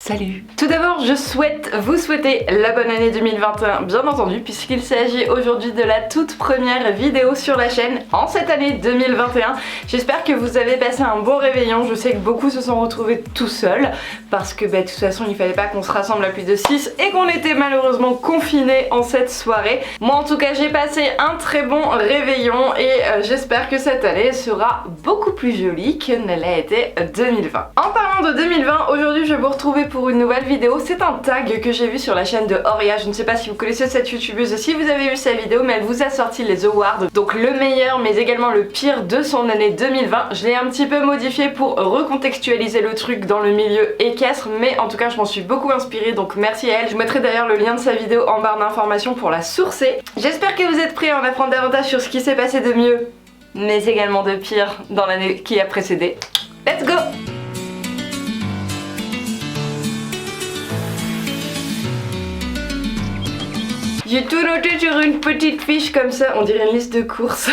Salut! Tout d'abord, je souhaite vous souhaiter la bonne année 2021, bien entendu, puisqu'il s'agit aujourd'hui de la toute première vidéo sur la chaîne en cette année 2021. J'espère que vous avez passé un bon réveillon. Je sais que beaucoup se sont retrouvés tout seuls, parce que de toute façon, il fallait pas qu'on se rassemble à plus de 6 et qu'on était malheureusement confinés en cette soirée. Moi, en tout cas, j'ai passé un très bon réveillon et j'espère que cette année sera beaucoup plus jolie que ne l'a été 2020. En parlant de 2020, aujourd'hui, je vais vous retrouver pour une nouvelle vidéo. C'est un tag que j'ai vu sur la chaîne de Horia. Je ne sais pas si vous connaissez cette youtubeuse, si vous avez vu sa vidéo, mais elle vous a sorti les awards, donc le meilleur mais également le pire de son année 2020. Je l'ai un petit peu modifié pour recontextualiser le truc dans le milieu équestre, mais en tout cas je m'en suis beaucoup inspirée, donc merci à elle. Je vous mettrai d'ailleurs le lien de sa vidéo en barre d'informations pour la sourcer. J'espère que vous êtes prêts à en apprendre davantage sur ce qui s'est passé de mieux mais également de pire dans l'année qui a précédé. Let's go! J'ai tout noté sur une petite fiche comme ça, on dirait une liste de courses.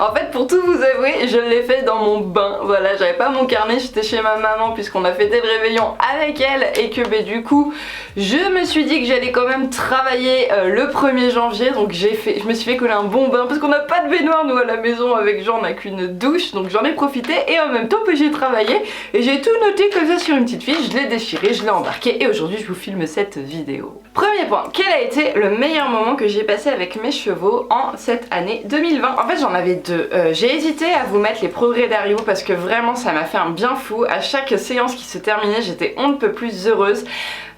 En fait, pour tout vous avouer, je l'ai fait dans mon bain. Voilà, j'avais pas mon carnet, j'étais chez ma maman puisqu'on a fêté le réveillon avec elle et que du coup, je me suis dit que j'allais quand même travailler le 1er janvier. Donc je me suis fait coller un bon bain parce qu'on n'a pas de baignoire nous à la maison avec genre on n'a qu'une douche. Donc j'en ai profité et en même temps j'ai travaillé et j'ai tout noté comme ça sur une petite fiche. Je l'ai déchiré, je l'ai embarqué et aujourd'hui je vous filme cette vidéo. Premier point, quel a été le meilleur moment que j'ai passé avec mes chevaux en cette année 2020? En fait j'en avais deux. J'ai hésité à vous mettre les progrès d'Haribo parce que vraiment ça m'a fait un bien fou. À chaque séance qui se terminait j'étais on ne peut plus heureuse.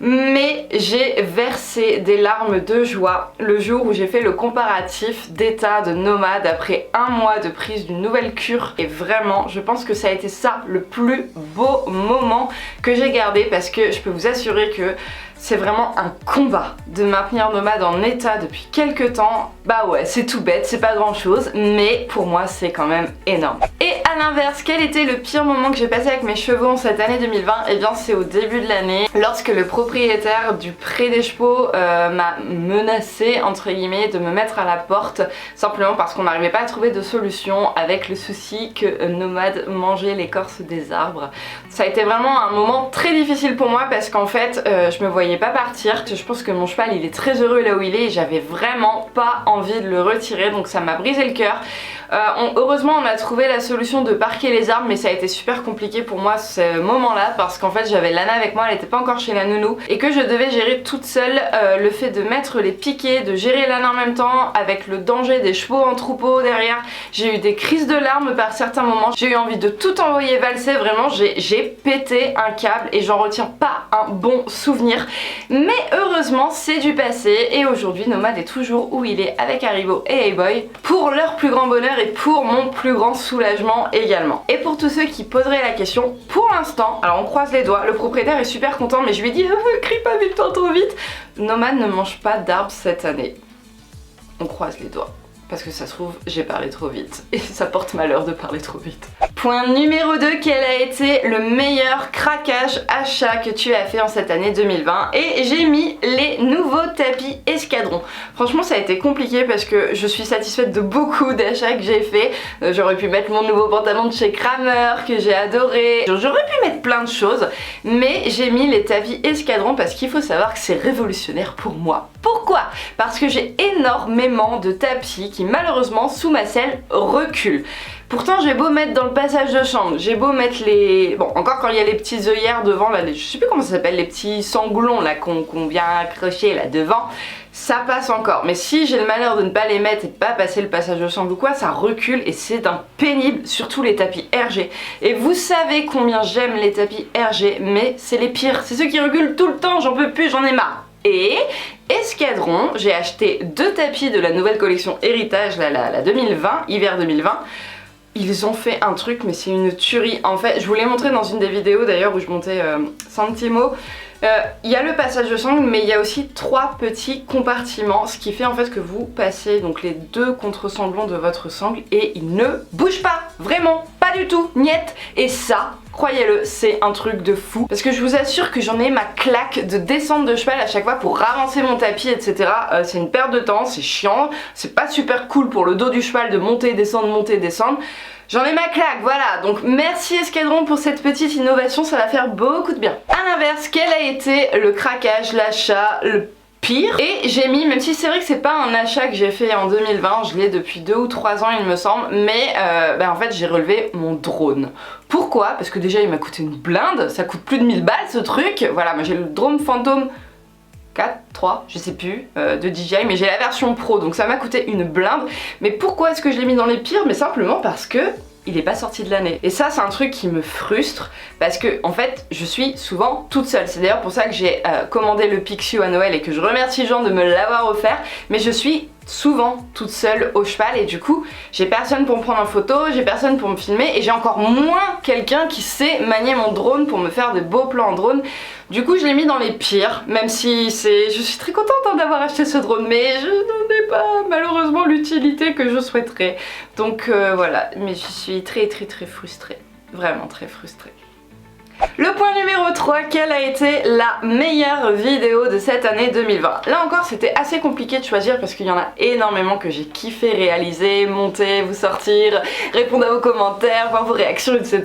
Mais j'ai versé des larmes de joie le jour où j'ai fait le comparatif d'état de nomade après un mois de prise d'une nouvelle cure. Et vraiment je pense que ça a été ça le plus beau moment que j'ai gardé, parce que je peux vous assurer que c'est vraiment un combat de maintenir nomade en état depuis quelques temps. Bah ouais, c'est tout bête, c'est pas grand chose, mais pour moi c'est quand même énorme. Et à l'inverse, quel était le pire moment que j'ai passé avec mes chevaux en cette année 2020? Eh bien c'est au début de l'année, lorsque le propriétaire du pré des chevaux m'a menacé entre guillemets de me mettre à la porte, simplement parce qu'on n'arrivait pas à trouver de solution avec le souci que nomade mangeait l'écorce des arbres. Ça a été vraiment un moment très difficile pour moi parce qu'en fait je me voyais pas partir. Je pense que mon cheval il est très heureux là où il est et j'avais vraiment pas envie de le retirer, donc ça m'a brisé le cœur. Heureusement on a trouvé la solution de parquer les arbres, mais ça a été super compliqué pour moi ce moment là parce qu'en fait j'avais Lana avec moi, elle était pas encore chez la nounou et que je devais gérer toute seule le fait de mettre les piquets, de gérer Lana en même temps avec le danger des chevaux en troupeau derrière. J'ai eu des crises de larmes par certains moments, j'ai eu envie de tout envoyer valser, vraiment j'ai pété un câble et j'en retiens pas un bon souvenir. Mais heureusement c'est du passé et aujourd'hui Nomade est toujours où il est avec Haribo et Hey-Boy pour leur plus grand bonheur et pour mon plus grand soulagement également. Et pour tous ceux qui poseraient la question, pour l'instant, alors on croise les doigts, le propriétaire est super content mais je lui ai dit crie pas Victor trop vite. Nomade ne mange pas d'arbres cette année. On croise les doigts. Parce que ça se trouve, j'ai parlé trop vite et ça porte malheur de parler trop vite. Point numéro 2, quel a été le meilleur craquage achat que tu as fait en cette année 2020? Et j'ai mis les nouveaux tapis Escadron. Franchement ça a été compliqué parce que je suis satisfaite de beaucoup d'achats que j'ai fait. J'aurais pu mettre mon nouveau pantalon de chez Kramer que j'ai adoré. J'aurais pu mettre plein de choses, mais j'ai mis les tapis Escadron parce qu'il faut savoir que c'est révolutionnaire pour moi. Pourquoi? Parce que j'ai énormément de tapis qui malheureusement sous ma selle reculent. Pourtant j'ai beau mettre dans le passage de chambre, j'ai beau mettre les... Bon, encore quand il y a les petites œillères devant, là, je sais plus comment ça s'appelle, les petits sanglons là qu'on vient accrocher là devant, ça passe encore. Mais si j'ai le malheur de ne pas les mettre et de pas passer le passage de chambre ou quoi, ça recule et c'est un pénible, surtout les tapis RG. Et vous savez combien j'aime les tapis RG, mais c'est les pires, c'est ceux qui reculent tout le temps, j'en peux plus, j'en ai marre. Et Escadron, j'ai acheté 2 tapis de la nouvelle collection Héritage, la 2020, hiver 2020. Ils ont fait un truc mais c'est une tuerie. En fait, je vous l'ai montré dans une des vidéos d'ailleurs où je montais Santimo. Il y a le passage de sangle mais il y a aussi 3 petits compartiments, ce qui fait en fait que vous passez donc les 2 contre-sanglons de votre sangle et ils ne bougent pas, vraiment pas. pas du tout, niet. Et ça, croyez-le, c'est un truc de fou. Parce que je vous assure que j'en ai ma claque de descendre de cheval à chaque fois pour avancer mon tapis, etc. C'est une perte de temps, c'est chiant, c'est pas super cool pour le dos du cheval de monter, descendre, monter, descendre. J'en ai ma claque, voilà. Donc merci Escadron pour cette petite innovation, ça va faire beaucoup de bien. À l'inverse, quel a été le craquage, l'achat, le pire? Et j'ai mis, même si c'est vrai que c'est pas un achat que j'ai fait en 2020, je l'ai depuis 2 ou 3 ans il me semble, mais en fait j'ai relevé mon drone. Pourquoi? Parce que déjà il m'a coûté une blinde, ça coûte plus de 1000 balles ce truc. Voilà, moi j'ai le drone Phantom 4, 3, je sais plus, de DJI, mais j'ai la version pro, donc ça m'a coûté une blinde. Mais pourquoi est-ce que je l'ai mis dans les pires? Mais simplement parce que il est pas sorti de l'année. Et ça c'est un truc qui me frustre parce que en fait je suis souvent toute seule. C'est d'ailleurs pour ça que j'ai commandé le Pixiu à Noël et que je remercie Jean de me l'avoir offert. Mais je suis souvent toute seule au cheval et du coup j'ai personne pour me prendre en photo, j'ai personne pour me filmer et j'ai encore moins quelqu'un qui sait manier mon drone pour me faire de beaux plans en drone. Du coup je l'ai mis dans les pires, même si je suis très contente d'avoir acheté ce drone, mais je n'en ai pas malheureusement l'utilité que je souhaiterais. Donc voilà, mais je suis très frustrée, vraiment très frustrée. Le point numéro 3, quelle a été la meilleure vidéo de cette année 2020? Là encore c'était assez compliqué de choisir parce qu'il y en a énormément que j'ai kiffé réaliser, monter, vous sortir, répondre à vos commentaires, voir vos réactions, etc.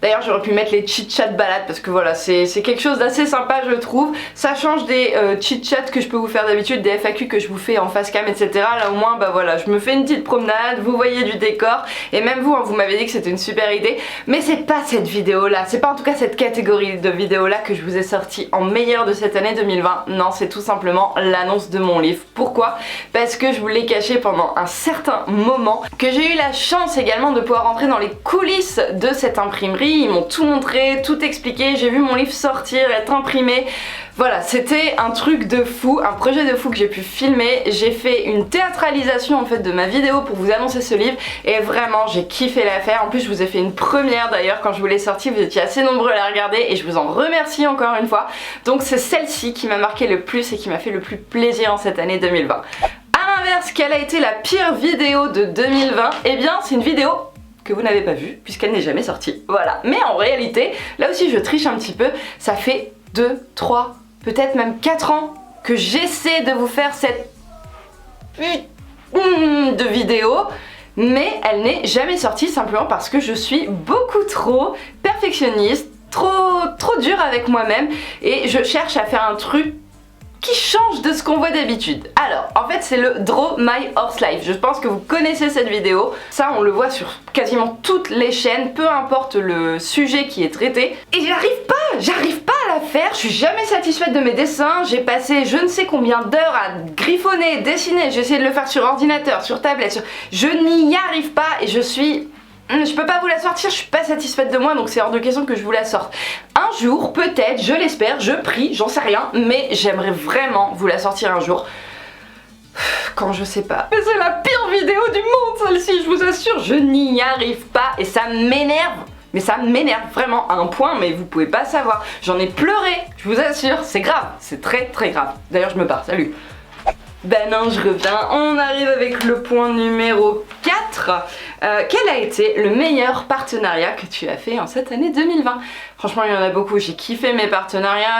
D'ailleurs j'aurais pu mettre les chit-chat balades parce que voilà c'est quelque chose d'assez sympa je trouve. Ça change des chit-chat que je peux vous faire d'habitude, des FAQ que je vous fais en face cam, etc. Là au moins bah voilà, je me fais une petite promenade, vous voyez du décor et même vous, hein, vous m'avez dit que c'était une super idée, mais c'est pas cette vidéo là, c'est pas en tout cas cette catégorie de vidéos là que je vous ai sorti en meilleur de cette année 2020. Non, c'est tout simplement l'annonce de mon livre. Pourquoi? Parce que je vous l'ai caché pendant un certain moment, que j'ai eu la chance également de pouvoir entrer dans les coulisses de cette imprimerie. Ils m'ont tout montré, tout expliqué, j'ai vu mon livre sortir, être imprimé. Voilà, c'était un truc de fou, un projet de fou que j'ai pu filmer. J'ai fait une théâtralisation en fait de ma vidéo pour vous annoncer ce livre et vraiment j'ai kiffé l'affaire. En plus je vous ai fait une première d'ailleurs quand je vous l'ai sorti, vous étiez assez nombreux à la regarder et je vous en remercie encore une fois. Donc c'est celle-ci qui m'a marqué le plus et qui m'a fait le plus plaisir en cette année 2020. A l'inverse, quelle a été la pire vidéo de 2020? Eh bien c'est une vidéo que vous n'avez pas vue puisqu'elle n'est jamais sortie. Voilà, mais en réalité, là aussi je triche un petit peu, ça fait 2, 3, peut-être même 4 ans que j'essaie de vous faire cette de vidéo, mais elle n'est jamais sortie simplement parce que je suis beaucoup trop perfectionniste, trop dure avec moi-même et je cherche à faire un truc qui change de ce qu'on voit d'habitude. Alors, en fait, c'est le Draw My Horse Life. Je pense que vous connaissez cette vidéo. Ça, on le voit sur quasiment toutes les chaînes, peu importe le sujet qui est traité. Et j'arrive pas à la faire. Je suis jamais satisfaite de mes dessins. J'ai passé je ne sais combien d'heures à griffonner, dessiner. J'ai essayé de le faire sur ordinateur, sur tablette. Je n'y arrive pas et je peux pas vous la sortir, je suis pas satisfaite de moi donc c'est hors de question que je vous la sorte. Un jour, peut-être, je l'espère, je prie, j'en sais rien, mais j'aimerais vraiment vous la sortir un jour. Quand je sais pas. Mais c'est la pire vidéo du monde celle-ci, je vous assure, je n'y arrive pas et ça m'énerve. Mais ça m'énerve vraiment à un point, mais vous pouvez pas savoir. J'en ai pleuré, je vous assure, c'est grave, c'est très grave. D'ailleurs je me barre, salut. Ben non, je reviens, on arrive avec le point numéro 4. Quel a été le meilleur partenariat que tu as fait en cette année 2020? Franchement il y en a beaucoup, j'ai kiffé mes partenariats,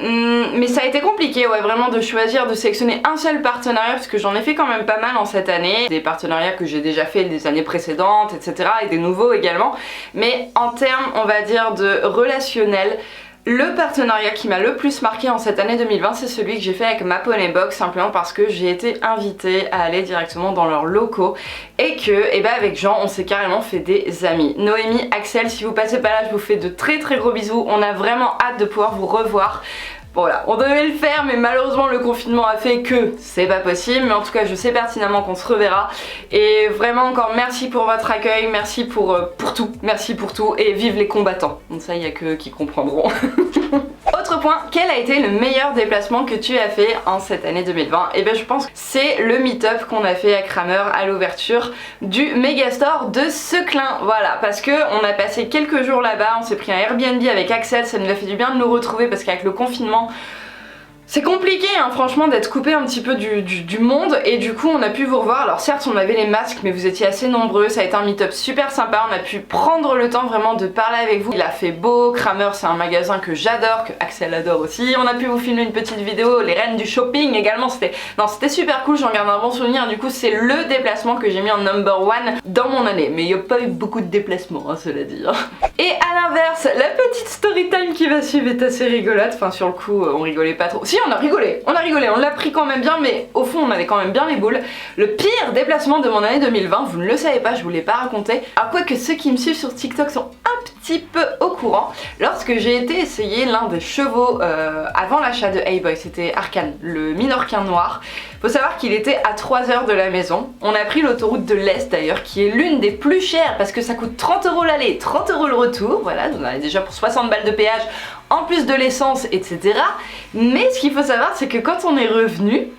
mais ça a été compliqué ouais, vraiment de choisir, de sélectionner un seul partenariat parce que j'en ai fait quand même pas mal en cette année. Des partenariats que j'ai déjà fait des années précédentes, etc. et des nouveaux également. Mais en termes, on va dire, de relationnel, le partenariat qui m'a le plus marqué en cette année 2020, c'est celui que j'ai fait avec MaPoneyBox, simplement parce que j'ai été invitée à aller directement dans leurs locaux et que, avec Jean, on s'est carrément fait des amis. Noémie, Axel, si vous passez par là, je vous fais de très gros bisous. On a vraiment hâte de pouvoir vous revoir. Voilà, on devait le faire mais malheureusement le confinement a fait que c'est pas possible, mais en tout cas je sais pertinemment qu'on se reverra et vraiment encore merci pour votre accueil, merci pour tout, merci pour tout et vive les combattants. Donc ça il y a que qui comprendront. Autre point, quel a été le meilleur déplacement que tu as fait en cette année 2020? Et bien je pense que c'est le meet-up qu'on a fait à Kramer à l'ouverture du Megastore de Seclin. Voilà, parce que on a passé quelques jours là-bas, on s'est pris un Airbnb avec Axel, ça nous a fait du bien de nous retrouver parce qu'avec le confinement C'est compliqué hein, franchement d'être coupé un petit peu du monde et du coup on a pu vous revoir. Alors certes on avait les masques mais vous étiez assez nombreux, ça a été un meet-up super sympa, on a pu prendre le temps vraiment de parler avec vous. Il a fait beau, Kramer c'est un magasin que j'adore, que Axel adore aussi. On a pu vous filmer une petite vidéo, les reines du shopping également, c'était super cool, j'en garde un bon souvenir. Du coup c'est le déplacement que j'ai mis en number one dans mon année. Mais il n'y a pas eu beaucoup de déplacements hein, cela dit. Et à l'inverse, la petite story time qui va suivre est assez rigolote, enfin sur le coup on rigolait pas trop. Si on a rigolé, on l'a pris quand même bien, mais au fond on avait quand même bien les boules. Le pire déplacement de mon année 2020, vous ne le savez pas, je vous l'ai pas raconté. Alors quoique ceux qui me suivent sur TikTok sont un petit peu au courant, lorsque j'ai été essayer l'un des chevaux avant l'achat de Hey-Boy, c'était Arcane, le Minorquin noir. Faut savoir qu'il était à 3 heures de la maison. On a pris l'autoroute de l'Est d'ailleurs, qui est l'une des plus chères parce que ça coûte 30 € l'aller, 30 € le retour. Voilà, on a déjà pour 60 balles de péage, en plus de l'essence, etc. Mais ce qu'il faut savoir, c'est que quand on est revenu,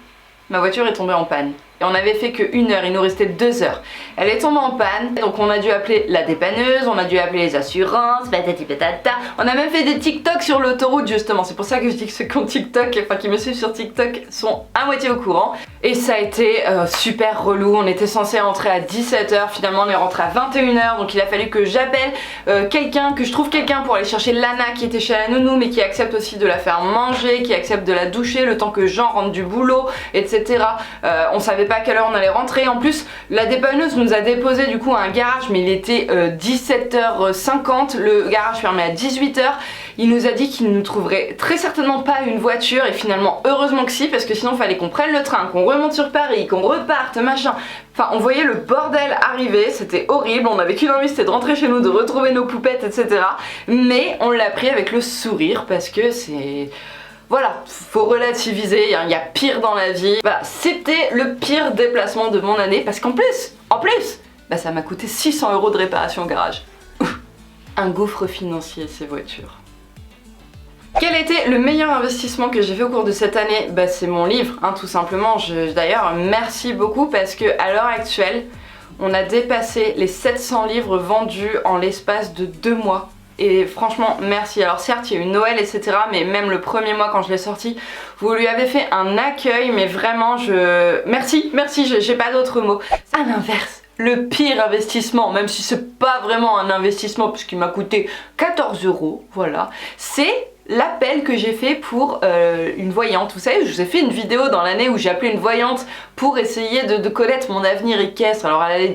ma voiture est tombée en panne. Et on avait fait que 1 heure, il nous restait 2 heures. Elle est tombée en panne, donc on a dû appeler la dépanneuse, on a dû appeler les assurances, patati patata. On a même fait des TikTok sur l'autoroute justement, c'est pour ça que je dis que ceux qui ont TikTok, enfin qui me suivent sur TikTok, sont à moitié au courant. Et ça a été super relou, on était censé rentrer à 17 h, finalement on est rentré à 21 h, donc il a fallu que j'appelle quelqu'un, que je trouve quelqu'un pour aller chercher Lana qui était chez la nounou, mais qui accepte aussi de la faire manger, qui accepte de la doucher le temps que Jean rentre du boulot, etc. On savait pas à quelle heure on allait rentrer. En plus la dépanneuse nous a déposé du coup à un garage, mais il était 17 h 50, le garage fermait à 18 h. Il nous a dit qu'il ne nous trouverait très certainement pas une voiture et finalement heureusement que si, parce que sinon il fallait qu'on prenne le train, qu'on remonte sur Paris, qu'on reparte, machin. Enfin on voyait le bordel arriver, c'était horrible, on avait qu'une envie, c'était de rentrer chez nous, de retrouver nos poupettes, etc. Mais on l'a pris avec le sourire parce que c'est... Voilà, faut relativiser, il y a pire dans la vie. Voilà, c'était le pire déplacement de mon année parce qu'en plus, bah ça m'a coûté 600 € de réparation au garage. Un gouffre financier ces voitures. Quel était le meilleur investissement que j'ai fait au cours de cette année? Bah c'est mon livre, hein, tout simplement. D'ailleurs, merci beaucoup parce que à l'heure actuelle, on a dépassé les 700 livres vendus en l'espace de 2 mois. Et franchement merci. Alors certes il y a eu Noël etc, mais même le premier mois quand je l'ai sorti, vous lui avez fait un accueil, mais vraiment merci, j'ai pas d'autres mots. À l'inverse, le pire investissement, même si c'est pas vraiment un investissement puisqu'il m'a coûté 14 €, voilà, c'est l'appel que j'ai fait pour une voyante. Vous savez, je vous ai fait une vidéo dans l'année où j'ai appelé une voyante pour essayer de connaître mon avenir équestre. Alors elle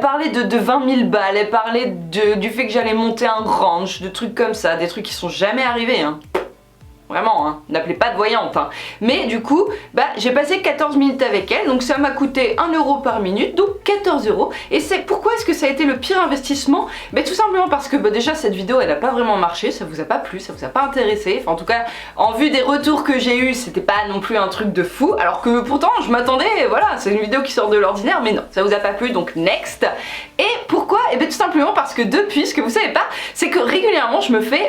parlait de 20 000 balles, elle parlait du fait que j'allais monter un ranch, de trucs comme ça, des trucs qui sont jamais arrivés hein. Vraiment, hein, n'appelez pas de voyante. Hein. Mais du coup, bah, j'ai passé 14 minutes avec elle, donc ça m'a coûté 1 € par minute, donc 14 €. Et pourquoi est-ce que ça a été le pire investissement? Bah, tout simplement parce que bah, déjà cette vidéo elle n'a pas vraiment marché, ça vous a pas plu, ça vous a pas intéressé. Enfin en tout cas, en vue des retours que j'ai eu, c'était pas non plus un truc de fou. Alors que pourtant je m'attendais, voilà, c'est une vidéo qui sort de l'ordinaire, mais non, ça vous a pas plu, donc next. Et pourquoi? Et bien tout simplement parce que depuis, ce que vous savez pas, c'est que régulièrement je me fais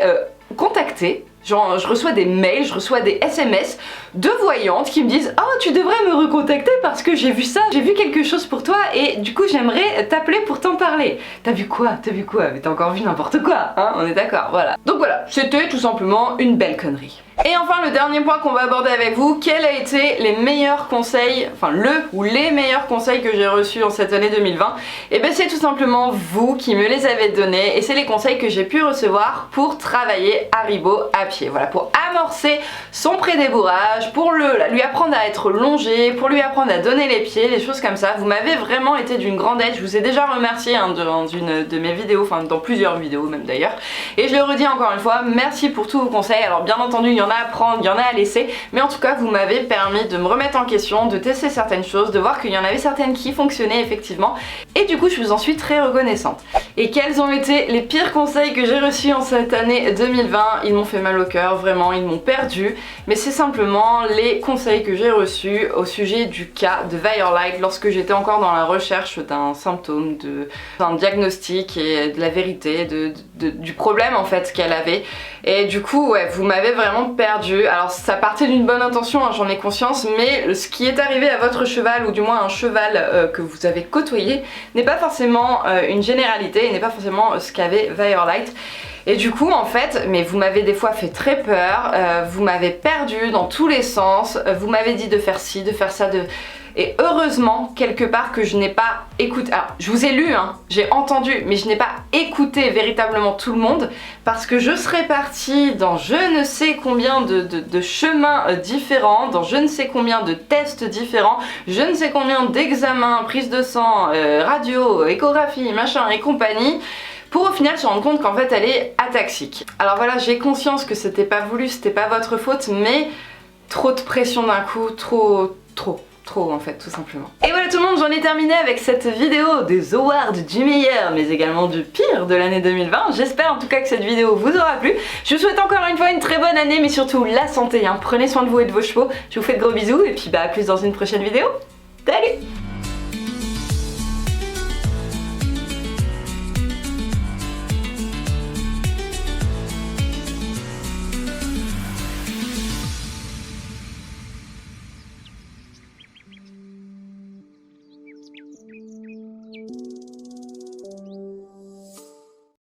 contacter. Genre je reçois des mails, je reçois des SMS de voyantes qui me disent « Oh tu devrais me recontacter parce que j'ai vu ça, j'ai vu quelque chose pour toi et du coup j'aimerais t'appeler pour t'en parler. » T'as vu quoi? T'as vu quoi? Mais t'as encore vu n'importe quoi, hein? On est d'accord, voilà. Donc voilà, c'était tout simplement une belle connerie. Et enfin le dernier point qu'on va aborder avec vous, quels a été les meilleurs conseils, enfin le ou les meilleurs conseils que j'ai reçus en cette année 2020? Et ben c'est tout simplement vous qui me les avez donnés et c'est les conseils que j'ai pu recevoir pour travailler Haribo à pied. Voilà, pour amorcer son pré-débourrage, pour lui apprendre à être longé, pour lui apprendre à donner les pieds, des choses comme ça. Vous m'avez vraiment été d'une grande aide, je vous ai déjà remercié hein, dans une de mes vidéos, enfin dans plusieurs vidéos même d'ailleurs. Et je le redis encore une fois, merci pour tous vos conseils. Alors bien entendu, il y en a à prendre, il y en a à laisser, mais en tout cas vous m'avez permis de me remettre en question, de tester certaines choses, de voir qu'il y en avait certaines qui fonctionnaient effectivement, et du coup je vous en suis très reconnaissante. Et quels ont été les pires conseils que j'ai reçus en cette année 2020? Ils m'ont fait mal au cœur, vraiment, ils m'ont perdu, mais c'est simplement les conseils que j'ai reçus au sujet du cas de Violet lorsque j'étais encore dans la recherche d'un symptôme, d'un diagnostic et de la vérité, du problème en fait qu'elle avait. Et du coup ouais, vous m'avez vraiment perdu. Alors ça partait d'une bonne intention, hein, j'en ai conscience, mais ce qui est arrivé à votre cheval, ou du moins un cheval que vous avez côtoyé, n'est pas forcément une généralité et n'est pas forcément ce qu'avait Violet. Et du coup en fait, mais vous m'avez des fois fait très peur, vous m'avez perdu dans tous les sens, vous m'avez dit de faire ci, de faire ça, et heureusement quelque part que je n'ai pas écouté, alors je vous ai lu, hein, j'ai entendu, mais je n'ai pas écouté véritablement tout le monde, parce que je serais partie dans je ne sais combien de chemins différents, dans je ne sais combien de tests différents, je ne sais combien d'examens, prise de sang, radio, échographie, machin et compagnie, pour au final se rendre compte qu'en fait elle est ataxique. Alors voilà, j'ai conscience que c'était pas voulu, c'était pas votre faute, mais trop de pression d'un coup, trop en fait, tout simplement. Et voilà tout le monde, j'en ai terminé avec cette vidéo des awards du meilleur mais également du pire de l'année 2020. J'espère en tout cas que cette vidéo vous aura plu. Je vous souhaite encore une fois une très bonne année, mais surtout la santé, hein. Prenez soin de vous et de vos chevaux. Je vous fais de gros bisous et puis à plus dans une prochaine vidéo.